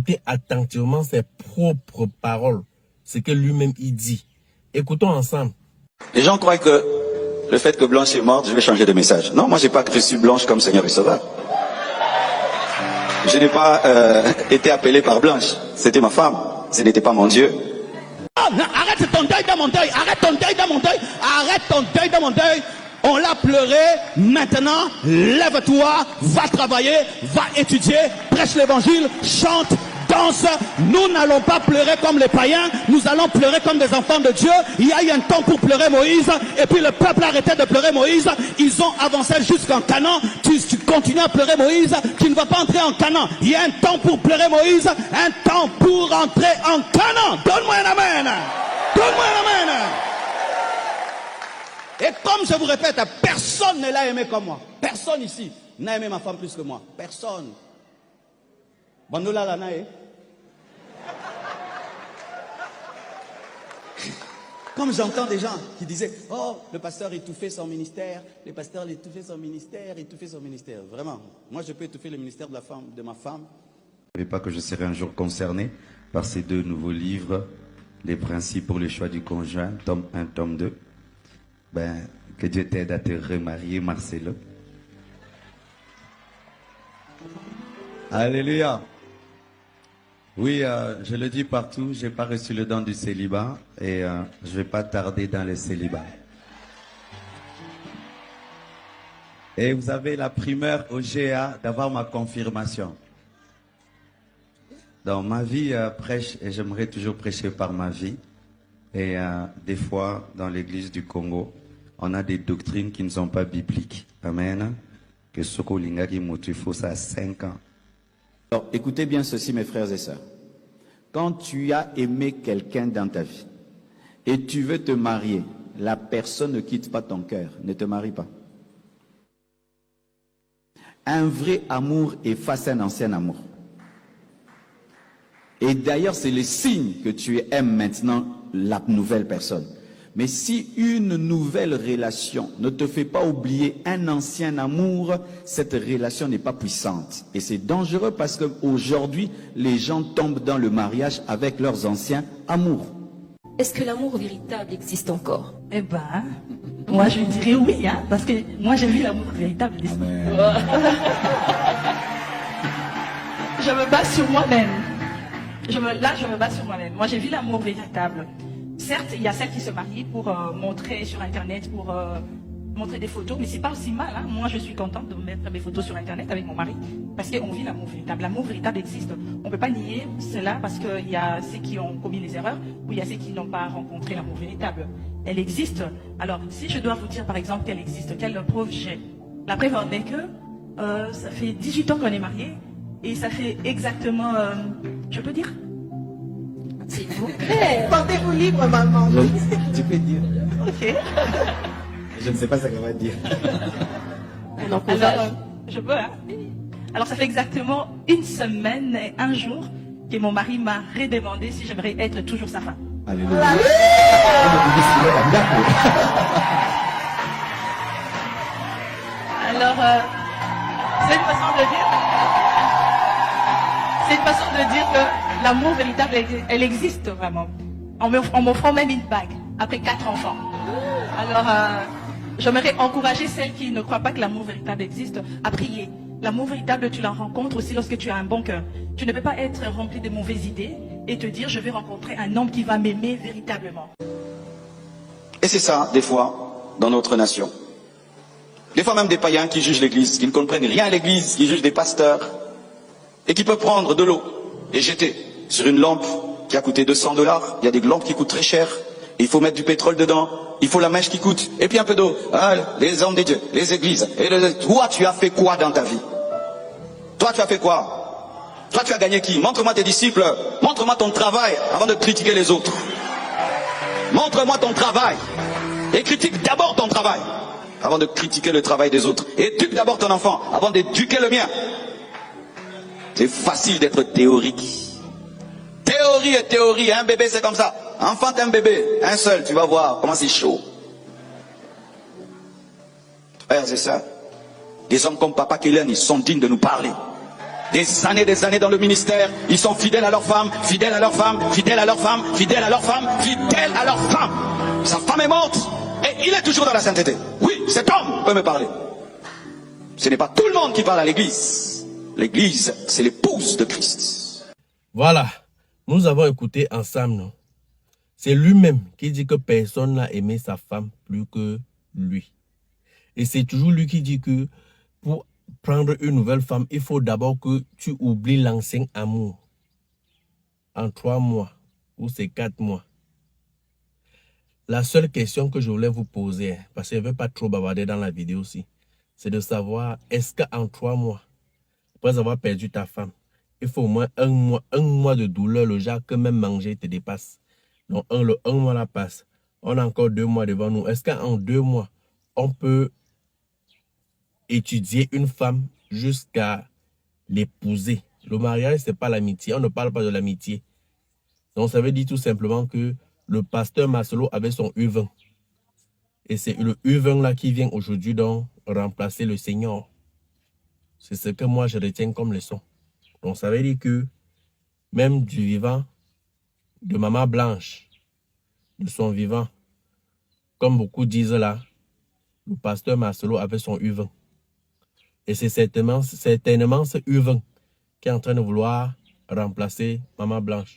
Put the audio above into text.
Écoutez attentivement ses propres paroles, ce que lui-même il dit. Écoutons ensemble. Les gens croient que le fait que Blanche est morte, je vais changer de message. Non, moi j'ai pas reçu Blanche comme Seigneur et Sauveur. Je n'ai pas été appelé par Blanche. C'était ma femme. Ce n'était pas mon Dieu. Arrête ton deuil dans mon deuil. Arrête ton deuil dans mon deuil. Arrête ton deuil dans mon deuil. On l'a pleuré. Maintenant, lève-toi, va travailler, va étudier, prêche l'évangile, chante, danse. Nous n'allons pas pleurer comme les païens. Nous allons pleurer comme des enfants de Dieu. Il y a eu un temps pour pleurer Moïse. Et puis le peuple a arrêté de pleurer Moïse. Ils ont avancé jusqu'en Canaan. Tu continues à pleurer Moïse. Tu ne vas pas entrer en Canaan. Il y a un temps pour pleurer Moïse. Un temps pour entrer en Canaan. Donne-moi un amen. Donne-moi un amen. Et comme je vous répète, personne ne l'a aimé comme moi. Personne ici n'a aimé ma femme plus que moi. Personne. Bandola Lanae. Comme j'entends des gens qui disaient, oh, le pasteur étouffait son ministère, le pasteur étouffait son ministère, étouffait son ministère. Vraiment, moi je peux étouffer le ministère de ma femme. Je ne savais pas que je serais un jour concerné par ces deux nouveaux livres, Les principes pour le choix du conjoint, tome 1, tome 2. Ben, que Dieu t'aide à te remarier, Marcelo. Alléluia. Oui, je le dis partout, je n'ai pas reçu le don du célibat et je ne vais pas tarder dans le célibat. Et vous avez la primeur au GA d'avoir ma confirmation. Dans ma vie, prêche, et j'aimerais toujours prêcher par ma vie. Et des fois, dans l'église du Congo, on a des doctrines qui ne sont pas bibliques. Amen. Que Soko Lingaki Motifo, ça a 5 ans. Alors, écoutez bien ceci, mes frères et sœurs. Quand tu as aimé quelqu'un dans ta vie et tu veux te marier, la personne ne quitte pas ton cœur. Ne te marie pas. Un vrai amour efface un ancien amour. Et d'ailleurs, c'est le signe que tu aimes maintenant la nouvelle personne. Mais si une nouvelle relation ne te fait pas oublier un ancien amour, cette relation n'est pas puissante. Et c'est dangereux parce qu'aujourd'hui, les gens tombent dans le mariage avec leurs anciens amours. Est-ce que l'amour véritable existe encore? Eh ben, moi je dirais oui, hein, parce que moi j'ai vu l'amour véritable. Je me base sur moi-même. Là, je me base sur moi-même. Moi, j'ai vu l'amour véritable. Certes, il y a celles qui se marient pour montrer sur Internet, pour montrer des photos, mais c'est pas aussi mal. Hein. Moi, je suis contente de mettre mes photos sur Internet avec mon mari, parce qu'on vit l'amour véritable. L'amour véritable existe. On ne peut pas nier cela, parce qu'il y a ceux qui ont commis les erreurs, ou il y a ceux qui n'ont pas rencontré l'amour véritable. Elle existe. Alors, si je dois vous dire, par exemple, qu'elle existe, quelle preuve j'ai? La preuve en est que ça fait 18 ans qu'on est mariés, et ça fait exactement... je peux dire? S'il vous plaît. Portez-vous libre, maman. Tu peux dire. Ok. Je ne sais pas ce qu'elle va dire. Alors, je peux, hein? Alors, ça fait exactement 1 semaine et 1 jour que mon mari m'a redemandé si j'aimerais être toujours sa femme. Alléluia. Alors, c'est une façon de dire... C'est une façon de dire que l'amour véritable, elle existe vraiment. En m'offrant même une bague, après 4 enfants. Alors, j'aimerais encourager celles qui ne croient pas que l'amour véritable existe à prier. L'amour véritable, tu la rencontres aussi lorsque tu as un bon cœur. Tu ne peux pas être rempli de mauvaises idées et te dire, je vais rencontrer un homme qui va m'aimer véritablement. Et c'est ça, des fois, dans notre nation. Des fois même des païens qui jugent l'église, qui ne comprennent rien à l'église, qui jugent des pasteurs, et qui peuvent prendre de l'eau et jeter sur une lampe qui a coûté 200 $. Il y a des lampes qui coûtent très cher. Il faut mettre du pétrole dedans. Il faut la mèche qui coûte. Et puis un peu d'eau. Ah, les hommes de Dieu, les églises. Toi, tu as fait quoi dans ta vie? Toi, tu as fait quoi? Toi, tu as gagné qui? Montre-moi tes disciples. Montre-moi ton travail avant de critiquer les autres. Montre-moi ton travail. Et critique d'abord ton travail avant de critiquer le travail des autres. Éduque d'abord ton enfant avant d'éduquer le mien. C'est facile d'être théorique. Théorie et théorie. Un bébé, c'est comme ça. Enfante un bébé, un seul, tu vas voir comment c'est chaud. Frères et sœurs, des hommes comme Papa Kélen, ils sont dignes de nous parler. des années dans le ministère. Ils sont fidèles à leur femme, fidèles à leur femme, fidèles à leur femme, fidèles à leur femme, fidèles à leur femme. Sa femme est morte et il est toujours dans la sainteté. Oui, cet homme peut me parler. Ce n'est pas tout le monde qui parle à l'église. L'église, c'est l'épouse de Christ. Voilà, nous avons écouté ensemble, non? C'est lui-même qui dit que personne n'a aimé sa femme plus que lui. Et c'est toujours lui qui dit que pour prendre une nouvelle femme, il faut d'abord que tu oublies l'ancien amour. En 3 mois, ou c'est 4 mois. La seule question que je voulais vous poser, parce que je ne veux pas trop bavarder dans la vidéo aussi, c'est de savoir, est-ce qu'en 3 mois, après avoir perdu ta femme, il faut au moins un mois de douleur, le genre que même manger te dépasse. Donc, le 1 mois là passe. On a encore 2 mois devant nous. Est-ce qu'en 2 mois, on peut étudier une femme jusqu'à l'épouser? Le mariage, ce n'est pas l'amitié. On ne parle pas de l'amitié. Donc, ça veut dire tout simplement que le pasteur Maslow avait son U20. Et c'est le U20 là qui vient aujourd'hui donc remplacer le Seigneur. C'est ce que moi je retiens comme leçon. Donc, ça veut dire que même du vivant de Maman Blanche, de son vivant, comme beaucoup disent là, le pasteur Maslow avait son U20. Et c'est certainement ce U20 qui est en train de vouloir remplacer Maman Blanche.